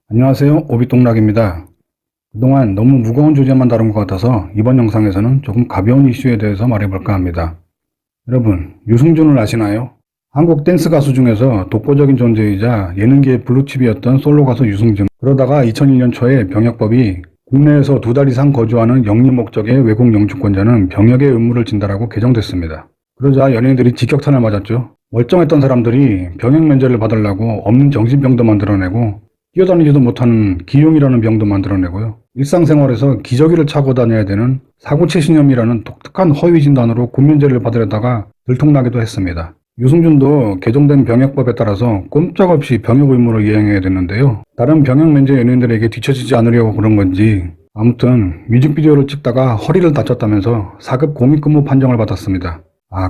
안녕하세요. 오비똥락입니다. 그동안 너무 무거운 주제만 다룬 것 같아서 이번 영상에서는 조금 가벼운 이슈에 대해서 말해볼까 합니다. 여러분, 유승준을 아시나요? 한국 댄스 가수 중에서 독보적인 존재이자 예능계의 블루칩이었던 솔로 가수 유승준. 그러다가 2001년 초에 병역법이 국내에서 2달 이상 거주하는 영리 목적의 외국 영주권자는 병역의 의무를 진다라고 개정됐습니다. 그러자 연예인들이 직격탄을 맞았죠. 멀쩡했던 사람들이 병역 면제를 받으려고 없는 정신병도 만들어내고 뛰어다니지도 못하는 기흉이라는 병도 만들어내고요. 일상생활에서 기저귀를 차고 다녀야 되는 사고치신염이라는 독특한 허위 진단으로 군면제를 받으려다가 들통나기도 했습니다. 유승준도 개정된 병역법에 따라서 꼼짝없이 병역 의무를 이행해야 됐는데요. 다른 병역 면제 연예인들에게 뒤처지지 않으려고 그런 건지 아무튼 뮤직비디오를 찍다가 허리를 다쳤다면서 4급 공익근무 판정을 받았습니다.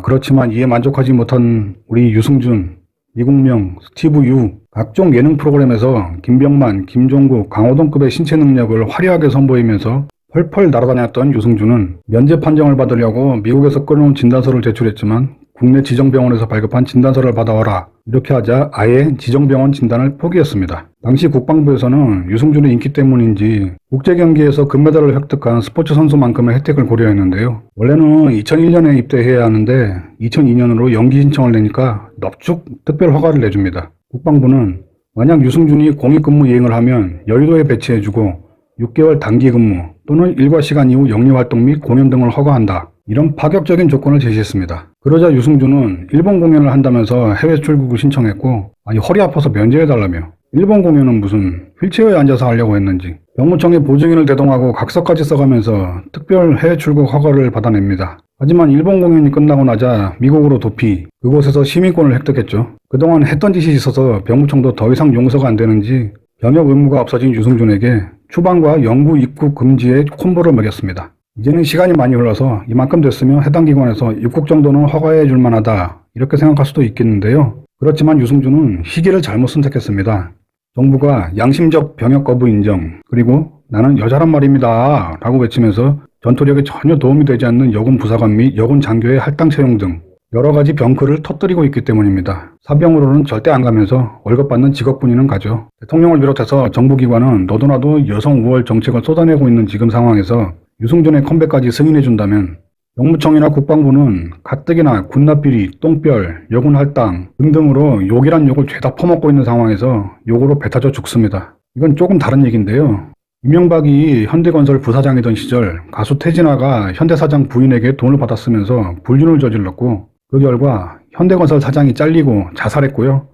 그렇지만 이에 만족하지 못한 우리 유승준, 이국명, 스티브 유, 각종 예능 프로그램에서 김병만, 김종국, 강호동급의 신체 능력을 화려하게 선보이면서 펄펄 날아다녔던 유승준은 면제 판정을 받으려고 미국에서 끊어온 진단서를 제출했지만 국내 지정병원에서 발급한 진단서를 받아와라 이렇게 하자 아예 지정병원 진단을 포기했습니다. 당시 국방부에서는 유승준의 인기 때문인지 국제경기에서 금메달을 획득한 스포츠 선수만큼의 혜택을 고려했는데요. 원래는 2001년에 입대해야 하는데 2002년으로 연기 신청을 내니까 넙죽 특별 허가를 내줍니다. 국방부는 만약 유승준이 공익근무 이행을 하면 여의도에 배치해주고 6개월 단기근무 또는 일과 시간 이후 영리활동 및 공연 등을 허가한다. 이런 파격적인 조건을 제시했습니다. 그러자 유승준은 일본 공연을 한다면서 해외 출국을 신청했고 허리 아파서 면제해달라며 일본 공연은 무슨 휠체어에 앉아서 하려고 했는지 병무청에 보증인을 대동하고 각서까지 써가면서 특별 해외 출국 허가를 받아냅니다. 하지만 일본 공연이 끝나고 나자 미국으로 도피, 그곳에서 시민권을 획득했죠. 그동안 했던 짓이 있어서 병무청도 더 이상 용서가 안 되는지 병역 의무가 없어진 유승준에게 추방과 영구 입국 금지의 콤보를 먹였습니다. 이제는 시간이 많이 흘러서 이만큼 됐으면 해당 기관에서 입국 정도는 허가해 줄 만하다 이렇게 생각할 수도 있겠는데요. 그렇지만 유승준은 시기를 잘못 선택했습니다. 정부가 양심적 병역 거부 인정, 그리고 나는 여자란 말입니다 라고 외치면서 전투력에 전혀 도움이 되지 않는 여군 부사관 및 여군 장교의 할당 채용 등 여러 가지 병크를 터뜨리고 있기 때문입니다. 사병으로는 절대 안 가면서 월급 받는 직업군인은 가죠. 대통령을 비롯해서 정부기관은 너도나도 여성 우월 정책을 쏟아내고 있는 지금 상황에서 유승준의 컴백까지 승인해준다면 영무청이나 국방부는 가뜩이나 군납비리, 똥별, 여군 할당 등등으로 욕이란 욕을 죄다 퍼먹고 있는 상황에서 욕으로 배타져 죽습니다. 이건 조금 다른 얘기인데요. 이명박이 현대건설 부사장이던 시절 가수 태진아가 현대사장 부인에게 돈을 받았으면서 불륜을 저질렀고 그 결과 현대건설 사장이 잘리고 자살했고요.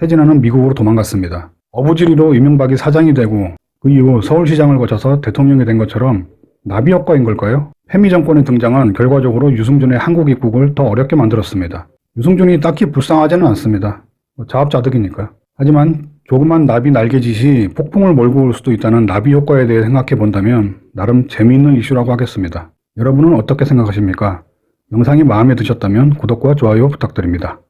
태진아는 미국으로 도망갔습니다. 어부지리로 이명박이 사장이 되고 그 이후 서울시장을 거쳐서 대통령이 된 것처럼 나비 효과인 걸까요? 패미 정권에 등장한 결과적으로 유승준의 한국 입국을 더 어렵게 만들었습니다. 유승준이 딱히 불쌍하지는 않습니다. 자업자득이니까요. 하지만 조그만 나비 날개짓이 폭풍을 몰고 올 수도 있다는 나비 효과에 대해 생각해 본다면 나름 재미있는 이슈라고 하겠습니다. 여러분은 어떻게 생각하십니까? 영상이 마음에 드셨다면 구독과 좋아요 부탁드립니다.